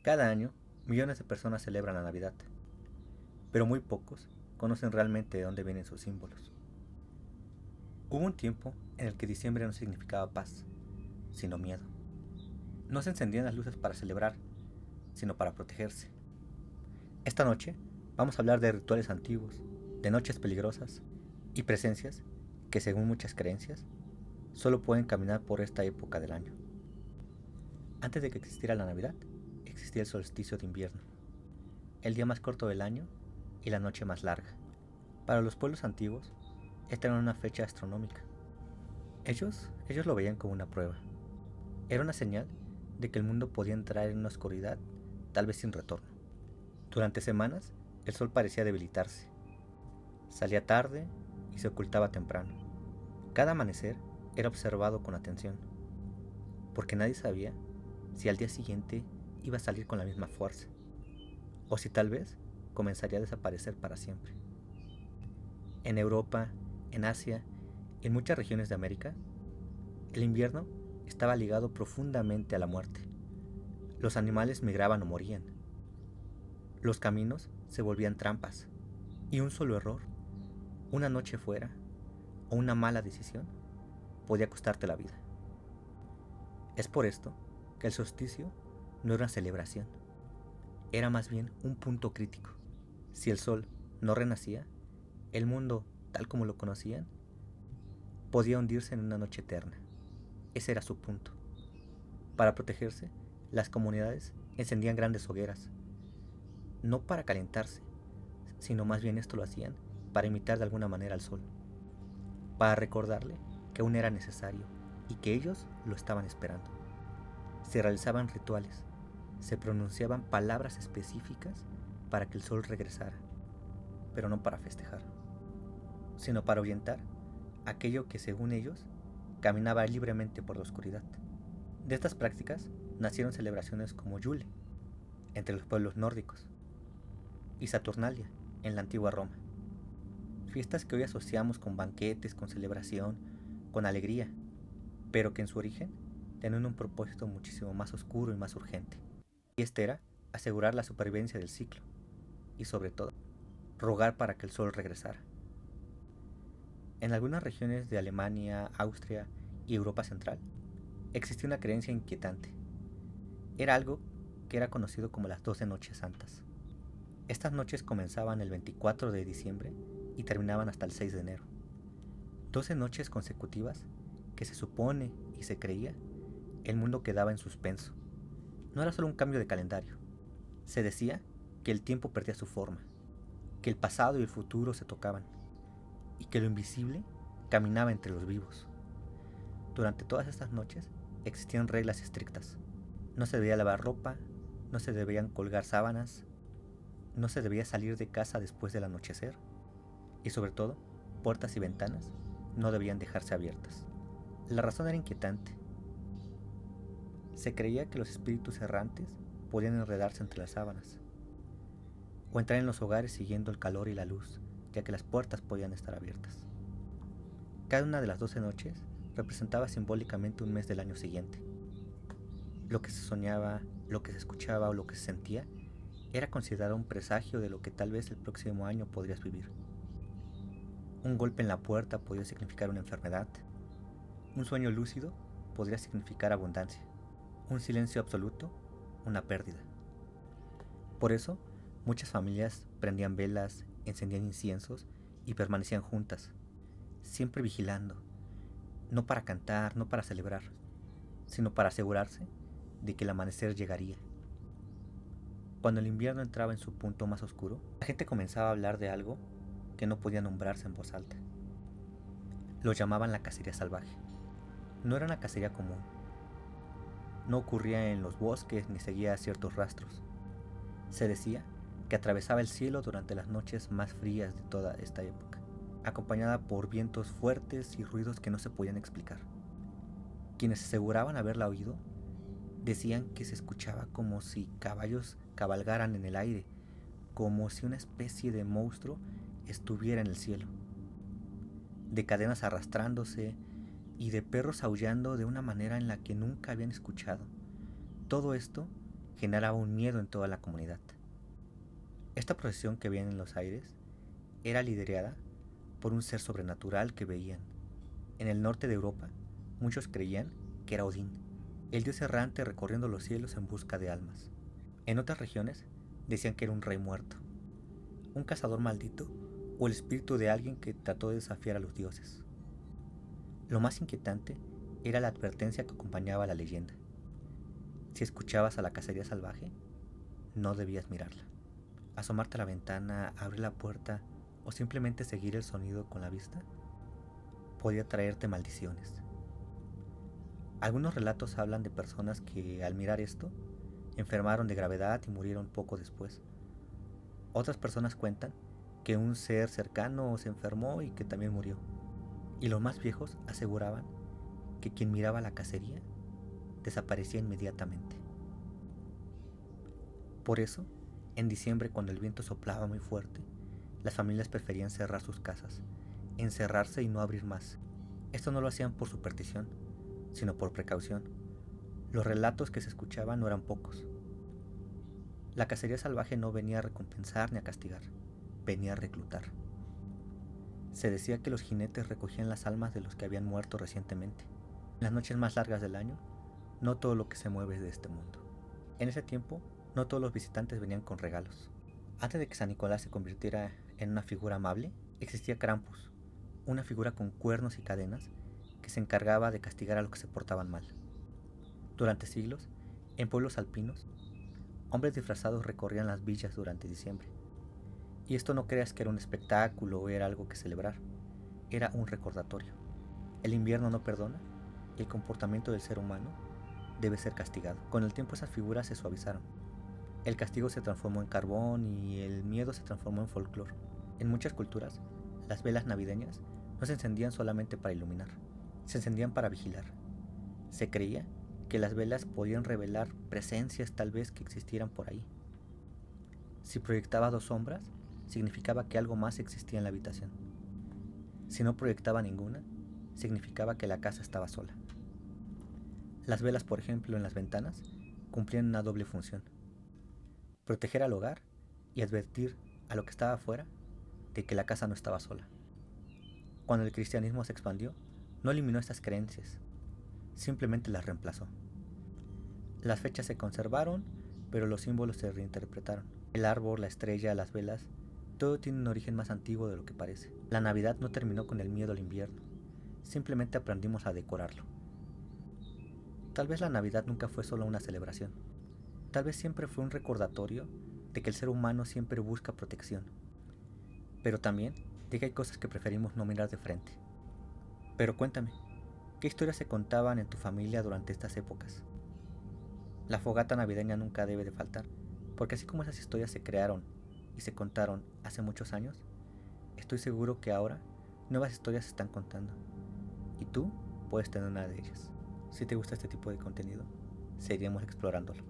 Cada año, millones de personas celebran la Navidad, pero muy pocos conocen realmente de dónde vienen sus símbolos. Hubo un tiempo en el que diciembre no significaba paz, sino miedo. No se encendían las luces para celebrar, sino para protegerse. Esta noche vamos a hablar de rituales antiguos, de noches peligrosas y presencias que, según muchas creencias, solo pueden caminar por esta época del año. Antes de que existiera la Navidad, existía el solsticio de invierno, el día más corto del año y la noche más larga. Para los pueblos antiguos, esta era una fecha astronómica. Ellos lo veían como una prueba. Era una señal de que el mundo podía entrar en una oscuridad, tal vez sin retorno. Durante semanas, el sol parecía debilitarse. Salía tarde y se ocultaba temprano. Cada amanecer era observado con atención, porque nadie sabía si al día siguiente iba a salir con la misma fuerza, o si tal vez comenzaría a desaparecer para siempre. En Europa, en Asia y en muchas regiones de América, el invierno estaba ligado profundamente a la muerte. Los animales migraban o morían. Los caminos se volvían trampas, y un solo error, una noche fuera o una mala decisión, podía costarte la vida. Es por esto que el solsticio no era una celebración, era más bien un punto crítico. Si el sol no renacía, el mundo, tal como lo conocían, podía hundirse en una noche eterna. Ese era su punto. Para protegerse, las comunidades encendían grandes hogueras, no para calentarse, sino más bien esto lo hacían para imitar de alguna manera al sol, para recordarle que aún era necesario y que ellos lo estaban esperando. Se realizaban rituales, se pronunciaban palabras específicas para que el sol regresara, pero no para festejar, sino para ahuyentar aquello que, según ellos, caminaba libremente por la oscuridad. De estas prácticas nacieron celebraciones como Yule, entre los pueblos nórdicos, y Saturnalia, en la antigua Roma. Fiestas que hoy asociamos con banquetes, con celebración, con alegría, pero que en su origen tenían un propósito muchísimo más oscuro y más urgente. Y este era asegurar la supervivencia del ciclo, y sobre todo, rogar para que el sol regresara. En algunas regiones de Alemania, Austria y Europa Central, existía una creencia inquietante. Era algo que era conocido como las 12 noches santas. Estas noches comenzaban el 24 de diciembre y terminaban hasta el 6 de enero. 12 noches consecutivas que se supone y se creía el mundo quedaba en suspenso. No era solo un cambio de calendario. Se decía que el tiempo perdía su forma, que el pasado y el futuro se tocaban, y que lo invisible caminaba entre los vivos. Durante todas estas noches existían reglas estrictas. No se debía lavar ropa, no se debían colgar sábanas, no se debía salir de casa después del anochecer, y sobre todo, puertas y ventanas no debían dejarse abiertas. La razón era inquietante. Se creía que los espíritus errantes podían enredarse entre las sábanas, o entrar en los hogares siguiendo el calor y la luz, ya que las puertas podían estar abiertas. Cada una de las 12 noches representaba simbólicamente un mes del año siguiente. Lo que se soñaba, lo que se escuchaba o lo que se sentía era considerado un presagio de lo que tal vez el próximo año podrías vivir. Un golpe en la puerta podía significar una enfermedad. Un sueño lúcido podría significar abundancia. Un silencio absoluto, una pérdida. Por eso, muchas familias prendían velas, encendían inciensos y permanecían juntas, siempre vigilando, no para cantar, no para celebrar, sino para asegurarse de que el amanecer llegaría. Cuando el invierno entraba en su punto más oscuro, la gente comenzaba a hablar de algo que no podía nombrarse en voz alta. Lo llamaban la cacería salvaje. No era una cacería común. No ocurría en los bosques ni seguía ciertos rastros. Se decía que atravesaba el cielo durante las noches más frías de toda esta época, acompañada por vientos fuertes y ruidos que no se podían explicar. Quienes aseguraban haberla oído decían que se escuchaba como si caballos cabalgaran en el aire, como si una especie de monstruo estuviera en el cielo, de cadenas arrastrándose y de perros aullando de una manera en la que nunca habían escuchado. Todo esto generaba un miedo en toda la comunidad. Esta procesión que veían en los aires era liderada por un ser sobrenatural que veían. En el norte de Europa, muchos creían que era Odín, el dios errante recorriendo los cielos en busca de almas. En otras regiones decían que era un rey muerto, un cazador maldito o el espíritu de alguien que trató de desafiar a los dioses. Lo más inquietante era la advertencia que acompañaba a la leyenda. Si escuchabas a la cacería salvaje, no debías mirarla. Asomarte a la ventana, abrir la puerta o simplemente seguir el sonido con la vista podía traerte maldiciones. Algunos relatos hablan de personas que al mirar esto enfermaron de gravedad y murieron poco después. Otras personas cuentan que un ser cercano se enfermó y que también murió. Y los más viejos aseguraban que quien miraba la cacería desaparecía inmediatamente. Por eso, en diciembre, cuando el viento soplaba muy fuerte, las familias preferían cerrar sus casas, encerrarse y no abrir más. Esto no lo hacían por superstición, sino por precaución. Los relatos que se escuchaban no eran pocos. La cacería salvaje no venía a recompensar ni a castigar, venía a reclutar. Se decía que los jinetes recogían las almas de los que habían muerto recientemente. En las noches más largas del año, no todo lo que se mueve es de este mundo. En ese tiempo, no todos los visitantes venían con regalos. Antes de que San Nicolás se convirtiera en una figura amable, existía Krampus, una figura con cuernos y cadenas que se encargaba de castigar a los que se portaban mal. Durante siglos, en pueblos alpinos, hombres disfrazados recorrían las villas durante diciembre. Y esto no creas que era un espectáculo o era algo que celebrar, era un recordatorio. El invierno no perdona y el comportamiento del ser humano debe ser castigado. Con el tiempo esas figuras se suavizaron. El castigo se transformó en carbón y el miedo se transformó en folclore. En muchas culturas, las velas navideñas no se encendían solamente para iluminar, se encendían para vigilar. Se creía que las velas podían revelar presencias tal vez que existieran por ahí. Si proyectaba dos sombras, significaba que algo más existía en la habitación. Si no proyectaba ninguna, significaba que la casa estaba sola. Las velas, por ejemplo, en las ventanas, cumplían una doble función: proteger al hogar y advertir a lo que estaba afuera de que la casa no estaba sola. Cuando el cristianismo se expandió, no eliminó estas creencias, simplemente las reemplazó. Las fechas se conservaron, pero los símbolos se reinterpretaron. El árbol, la estrella, las velas, todo tiene un origen más antiguo de lo que parece. La Navidad no terminó con el miedo al invierno, simplemente aprendimos a decorarlo. Tal vez la Navidad nunca fue solo una celebración. Tal vez siempre fue un recordatorio de que el ser humano siempre busca protección. Pero también de que hay cosas que preferimos no mirar de frente. Pero cuéntame, ¿qué historias se contaban en tu familia durante estas épocas? La fogata navideña nunca debe de faltar, porque así como esas historias se crearon y se contaron hace muchos años, estoy seguro que ahora nuevas historias se están contando. Y tú puedes tener una de ellas. Si te gusta este tipo de contenido, seguiremos explorándolo.